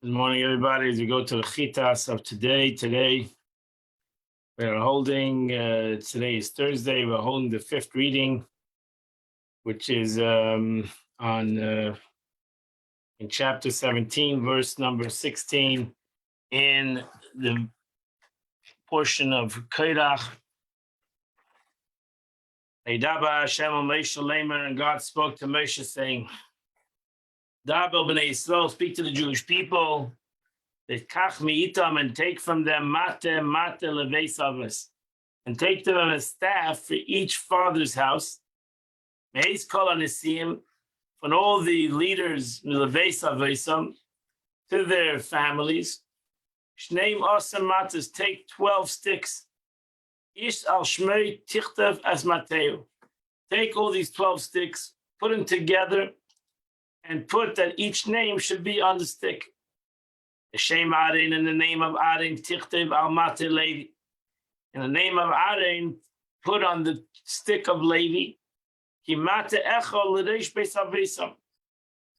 Good morning, everybody. As we go to the Chitas of today we're holding, today is Thursday, we're holding the fifth reading, which is in chapter 17, verse number 16, in the portion of Kairach. Eidaba Hashem al Moshe Lamer, and God spoke to Moshe saying, Dabel b'nei Yisrael, speak to the Jewish people, Kach mi'itam, and take from them mate leveis avos, and take to them a staff for each father's house. Meis kol anisim, from all the leaders leveis avosam, to their families. Shneim osam matas, take 12 sticks. Ish al shmei tichtav as mateu. Take all these 12 sticks, put them together, and put that each name should be on the stick. Shem Aaron, in the name of Aaron, Tichtiv al Mate Levi. In the name of Aaron, put on the stick of Levi.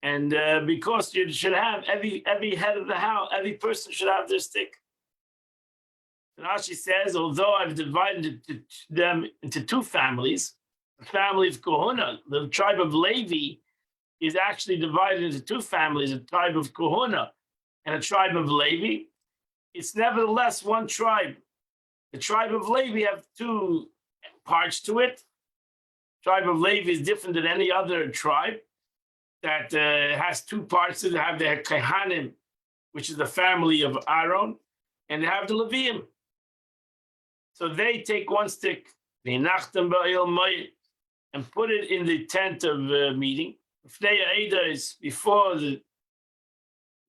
And because you should have every head of the house, every person should have their stick. Rashi says, although I've divided them into two families, the family of Kohuna, the tribe of Levi, is actually divided into two families, a tribe of Kohuna and a tribe of Levi. It's nevertheless one tribe. The tribe of Levi have two parts to it. The tribe of Levi is different than any other tribe that has two parts. They have the Kehanim, which is the family of Aaron, and they have the Leviim. So they take one stick, and put it in the tent of meeting. Is before the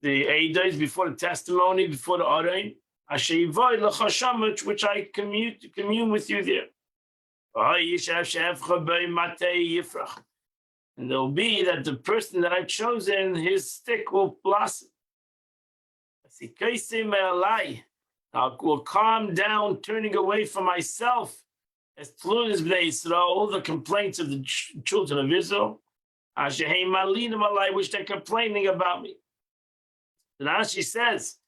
Eidah, before the testimony, before the Arein, which I commune with you there. And there will be that the person that I've chosen, his stick will blossom. I will calm down, turning away from myself, as all the complaints of the children of Israel, which they're complaining about me. And Rashi says,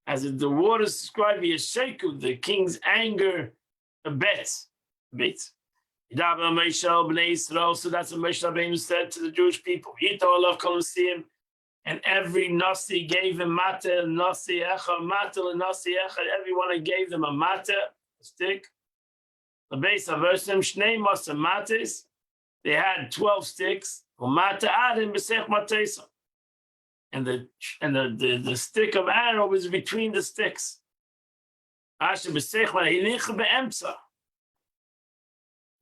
as the waters describe Yesheku, the king's anger abates. So that's what Moshe Rabbeinu said to the Jewish people. And every Nasi gave him mata, Nasi echa, mata Nasi echa. Everyone I gave them a mata, a stick. The base of Versim, Shnei Masa mates. They had 12 sticks. Mata adim b'sech matesa. And the stick of Aaron was between the sticks.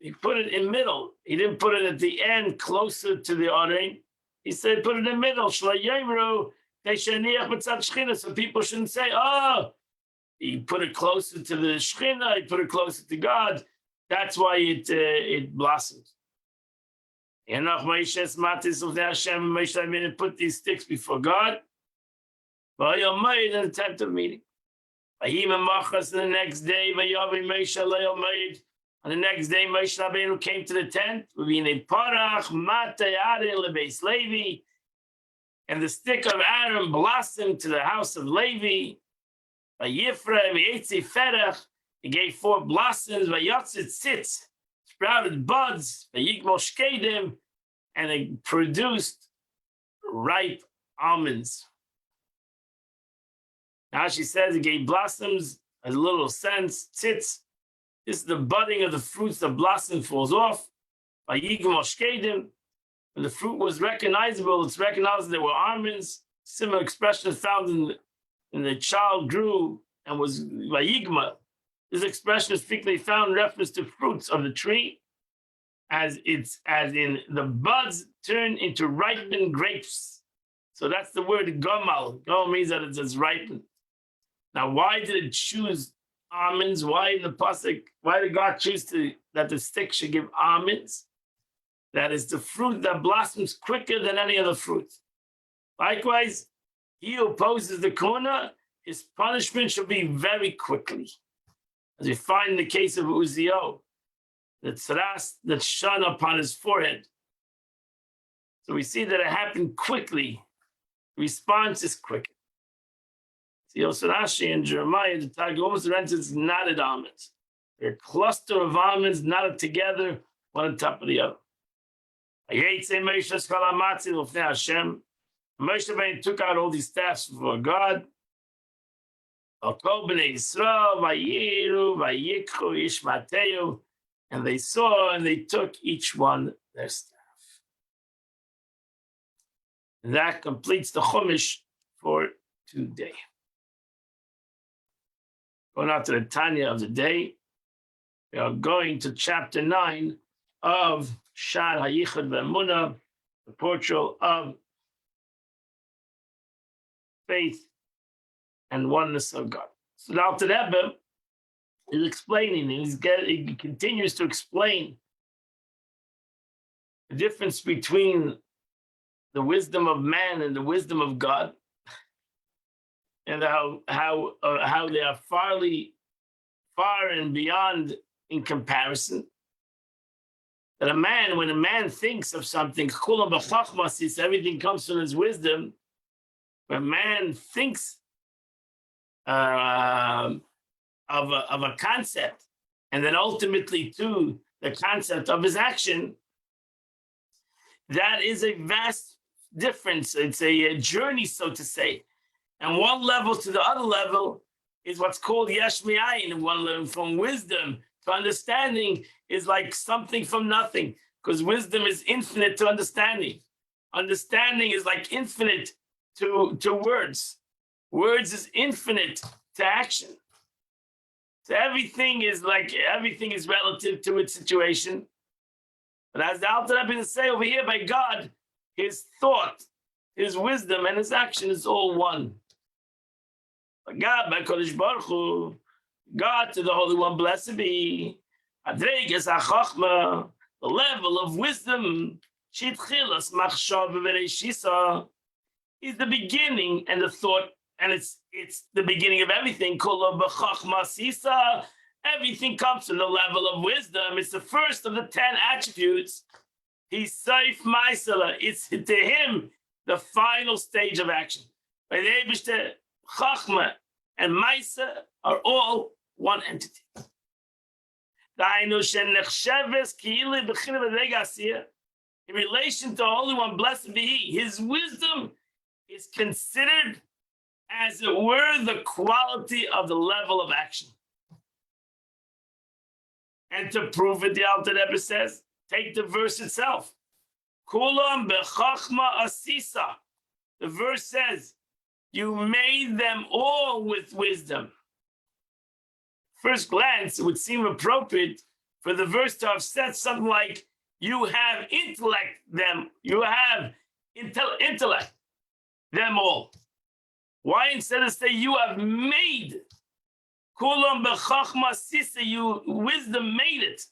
He put it in middle. He didn't put it at the end closer to the Arein. He said put it in the middle. So people shouldn't say, oh, he put it closer to the Shechina, he put it closer to God. That's why it blossomed. And Moshe put these sticks before God. In the tent of meeting. The next day, on the next day, Moshe Rabbeinu came to the tent. And the stick of Aaron blossomed to the house of Levi. He gave 4 blossoms. Sprouted buds, and it produced ripe almonds. Now she says it gave blossoms, a little sense, tzitz. This is the budding of the fruits. The blossom falls off. When the fruit was recognizable, it's recognized there were almonds. Similar expression found in the child grew and was vayigma. This expression is frequently found in reference to fruits of the tree, as in the buds turn into ripened grapes. So that's the word gomal. Gomal means that it's ripened. Now, why did it choose almonds? Why in the pasuk? Why did God choose that the stick should give almonds? That is the fruit that blossoms quicker than any other fruit. Likewise, he who opposes the corner, his punishment should be very quickly. As we find in the case of Uziel, the tzaras that shone upon his forehead. So we see that it happened quickly. The response is quick. See, also Rashi and Jeremiah, the Targum is knotted almonds. They're a cluster of almonds knotted together, one on top of the other. Moshe Rabbeinu took out all these staffs before God. And they saw and they took each one their staff. And that completes the Chumash for today. Going on to the Tanya of the day, we are going to chapter 9 of Sha'ar HaYichud Ve'emunah, the portal of faith and oneness of God. So now the Rebbe is explaining, he continues to explain the difference between the wisdom of man and the wisdom of God, and how they are far and beyond in comparison. That when a man thinks of something, everything comes from his wisdom. When man thinks of a concept, and then ultimately to the concept of his action, that is a vast difference. It's a journey, so to say. And one level to the other level is what's called yesh mi'ayin. One level from wisdom to understanding is like something from nothing, because wisdom is infinite to understanding. Understanding is like infinite to words. Words is infinite to action. So everything is relative to its situation. But as the Alter Rebbe say over here, by God, his thought, his wisdom, and his action is all one. But God, by Kodesh Baruch Hu, God to the Holy One, blessed be, Adreges HaChochma, the level of wisdom, Shitchilas Machshava V'Reishisa, is the beginning and the thought, and it's the beginning of everything. Kol b'chachma sisa, everything comes from the level of wisdom. It's the first of the 10 attributes. He's saif ma'aseh. It's to him the final stage of action. By the Eibishter, chachma and ma'aseh are all one entity. In relation to the Holy One, blessed be He, His wisdom is considered, as it were, the quality of the level of action. And to prove it, the Alter Rebbe says, take the verse itself. Kulam bechachma asisa. The verse says, you made them all with wisdom. First glance, it would seem appropriate for the verse to have said something like, you have you have intellect, them all. Why instead of say you have made? Kulam bechachma sisa, you wisdom made it.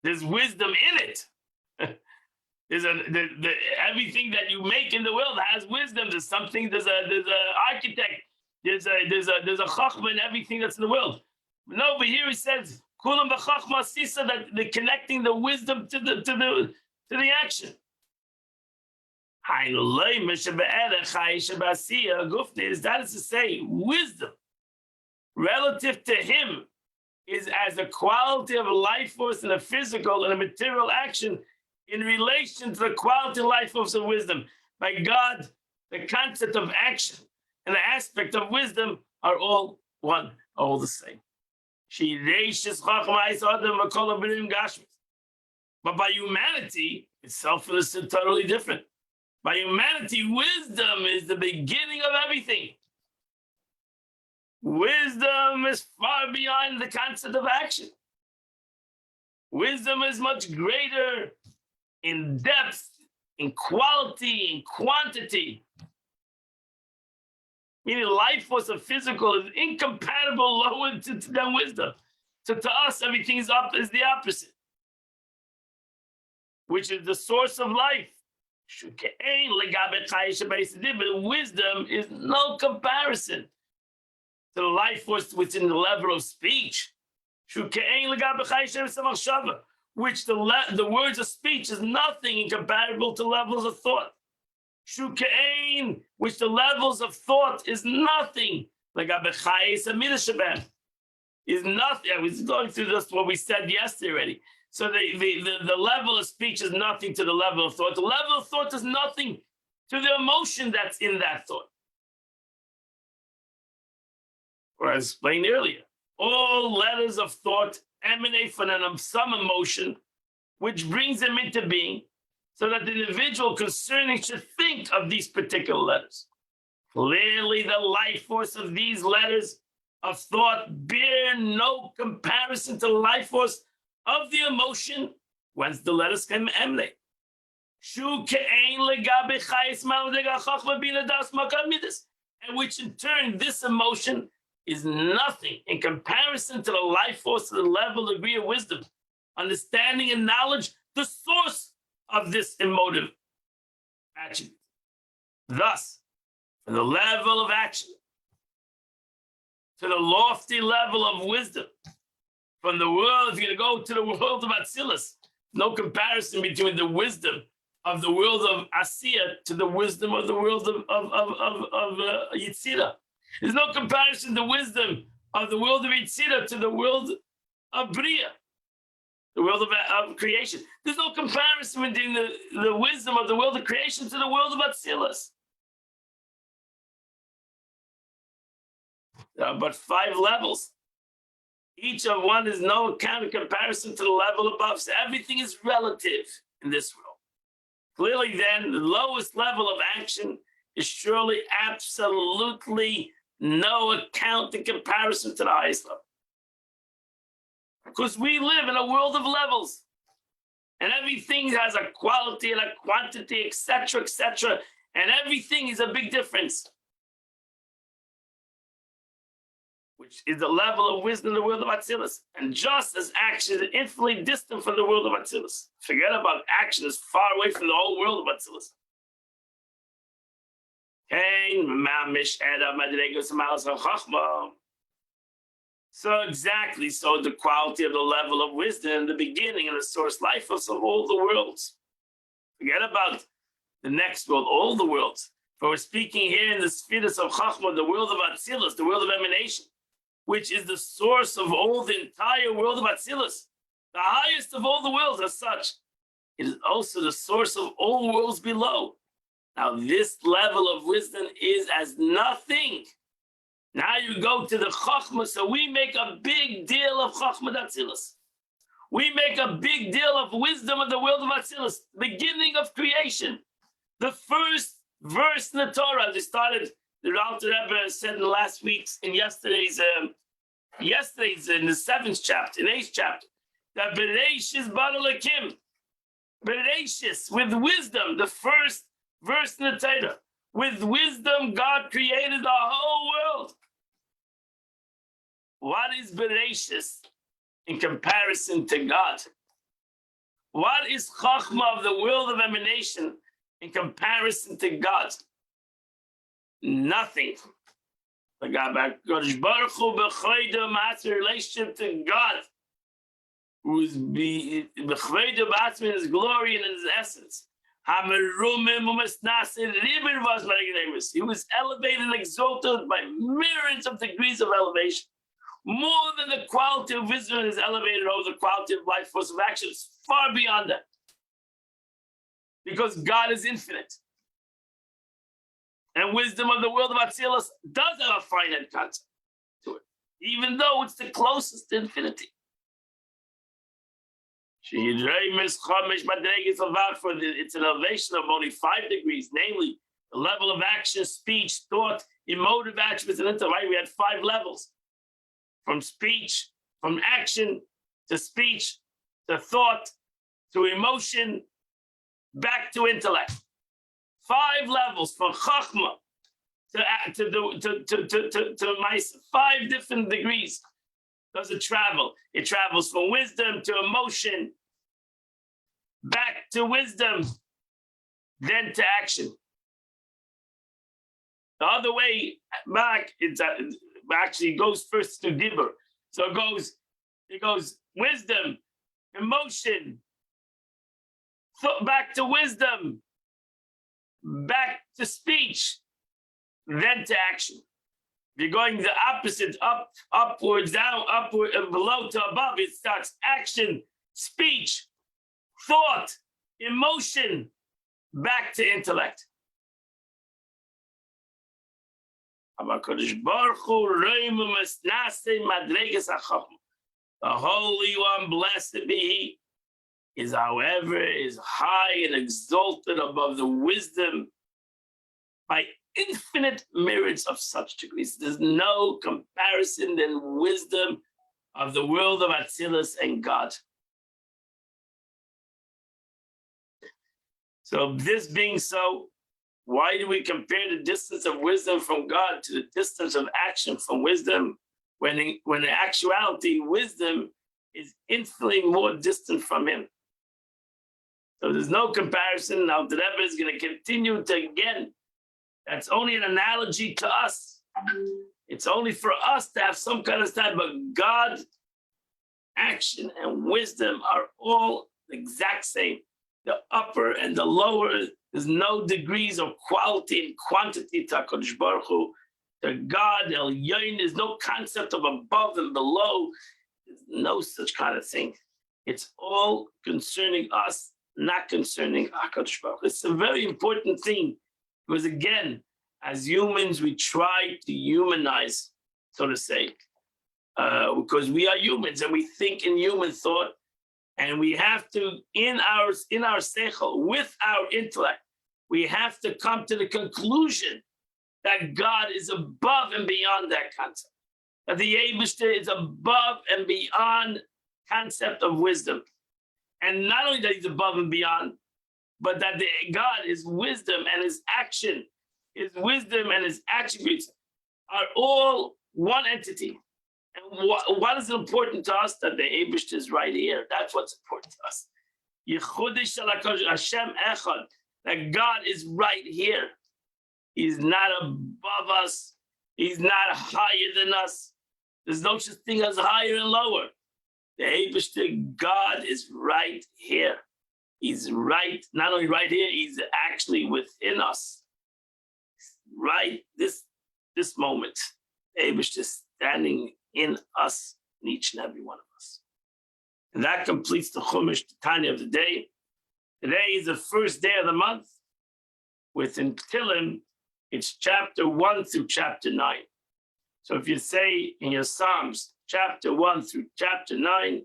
There's wisdom in it. There's everything that you make in the world has wisdom. There's an architect. There's a chachma in everything that's in the world. No, but here he says kulam bechachma sisa, that they're connecting the wisdom to the action. That is to say, wisdom relative to him is as a quality of a life force and a physical and a material action in relation to the quality of life force of wisdom. By God, the concept of action and the aspect of wisdom are all one, all the same. But by humanity, itself is totally different. By humanity, wisdom is the beginning of everything. Wisdom is far beyond the concept of action. Wisdom is much greater in depth, in quality, in quantity. Meaning life force of physical is incompatible lower than wisdom. So to us, everything is the opposite, which is the source of life. But wisdom is no comparison to the life force within the level of speech. Which the words of speech is nothing incomparable to levels of thought. Shukain, which the levels of thought is nothing. Like Abechayis Amidashabem is nothing. I was going through just what we said yesterday already. So the level of speech is nothing to the level of thought. The level of thought is nothing to the emotion that's in that thought. Or as explained earlier, all letters of thought emanate from some emotion, which brings them into being, so that the individual concerning should think of these particular letters. Clearly, the life force of these letters of thought bear no comparison to the life force of the emotion whence the letters can emanate. And which in turn, this emotion is nothing in comparison to the life force of the level degree of wisdom, understanding and knowledge, the source of this emotive attribute. Thus, from the level of action to the lofty level of wisdom, from the world, if you're going to go to the world of Atzilus, no comparison between the wisdom of the world of Asiya to the wisdom of the world of Yitzira. There's no comparison to the wisdom of the world of Yitzira to the world of Bria, the world of creation. There's no comparison between the wisdom of the world of creation to the world of Atzilus. There are but 5 levels. Each of one is no kind of comparison to the level above. So everything is relative in this world. Clearly then, the lowest level of action is surely absolutely no account in comparison to the highest level. Because we live in a world of levels. And everything has a quality and a quantity, etc., etc. And everything is a big difference. Which is the level of wisdom in the world of Atzilus. And just as action is infinitely distant from the world of Atzilus. Forget about action, is far away from the whole world of Atzilus. So exactly, so the quality of the level of wisdom in the beginning and the source life of all the worlds. Forget about the next world, all the worlds. For we're speaking here in the spheres of Chachma, the world of Atzilus, the world of emanation, which is the source of all the entire world of Atzilus, the highest of all the worlds as such. It is also the source of all worlds below. Now, this level of wisdom is as nothing. Now you go to the Chachma, so we make a big deal of Chachma Atzilus. We make a big deal of wisdom of the world of Atzilus, beginning of creation. The first verse in the Torah, they started, the Alter Rebbe said in the last week's, in yesterday's in the 7th chapter, in 8th chapter, that Bereshis bara Elokim, Bereshis, with wisdom, the first verse in the Torah, with wisdom God created the whole world. What is Bereshis in comparison to God? What is Chachma of the world of emanation in comparison to God? Nothing. The Kodesh Baruch Hu b'chayda master relationship to God, who is b'chayda b'atzmi in his glory and in his essence. He was elevated and exalted by myriads of degrees of elevation. More than the quality of wisdom is elevated over the quality of life force of action. It's far beyond that. Because God is infinite. And wisdom of the world of Atzilus does have a finite concept to it, even though it's the closest to infinity. It's an elevation of only 5 degrees, namely the level of action, speech, thought, emotive attributes, and intellect. Right? We had 5 levels. From speech, from action to speech, to thought, to emotion, back to intellect. 5 levels from Chachma to Maisa. 5 different degrees. Does it travel? It travels from wisdom to emotion, back to wisdom, then to action. The other way back, it actually goes first to Dibur. So it goes wisdom, emotion, back to wisdom, back to speech, then to action. If you're going the opposite, upwards, down, upward, and below to above, it starts action, speech, thought, emotion, back to intellect. The Holy One, blessed be He, is high and exalted above the wisdom by infinite myriads of such degrees. There's no comparison than wisdom of the world of Atzilus and God. So this being so, why do we compare the distance of wisdom from God to the distance of action from wisdom, when in actuality, wisdom is infinitely more distant from Him? So there's no comparison. Now the Rebbe is going to continue to, again, that's only an analogy to us. It's only for us to have some kind of style, but God, action, and wisdom are all the exact same. The upper and the lower, there's no degrees of quality and quantity to HaKadosh Baruch Hu. To God, El Yoin, there's no concept of above and below. There's no such kind of thing. It's all concerning us, not concerning HaKadosh Baruch Hu. It's a very important thing, because again, as humans, we try to humanize, so to say, because we are humans and we think in human thought, and we have to, in our seichel, with our intellect, we have to come to the conclusion that God is above and beyond that concept, that the Eibishter is above and beyond concept of wisdom. And not only that He's above and beyond, but that God, His wisdom and His action, His wisdom and His attributes are all one entity. And what is important to us? That the Eibishter is right here. That's what's important to us. Yechudish Hashem Echad, that God is right here. He's not above us. He's not higher than us. There's no such thing as higher and lower. The Eibishter, God is right here. He's right, not only right here, He's actually within us. Right this moment, the Eibishter is standing in us, in each and every one of us. And that completes the Chumash Tanya of the day. Today is the first day of the month. Within Tehillim, it's chapter 1 through chapter 9. So if you say in your Psalms, chapter 1 through chapter 9,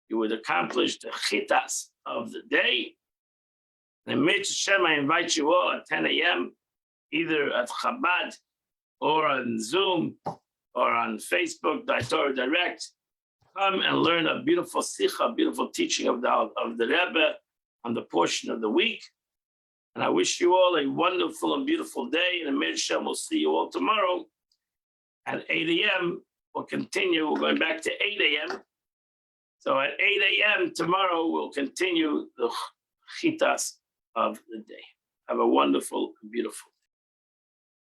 you would accomplish the chitas of the day. And Mitzvah Shem, I invite you all at 10 a.m., either at Chabad or on Zoom or on Facebook, Torah Direct. Come and learn a beautiful sikha, beautiful teaching of the Rebbe on the portion of the week. And I wish you all a wonderful and beautiful day. And Amir Shem, we'll see you all tomorrow at 8 a.m. We'll continue. We're going back to 8 a.m. So at 8 a.m. tomorrow, we'll continue the chitas of the day. Have a wonderful, beautiful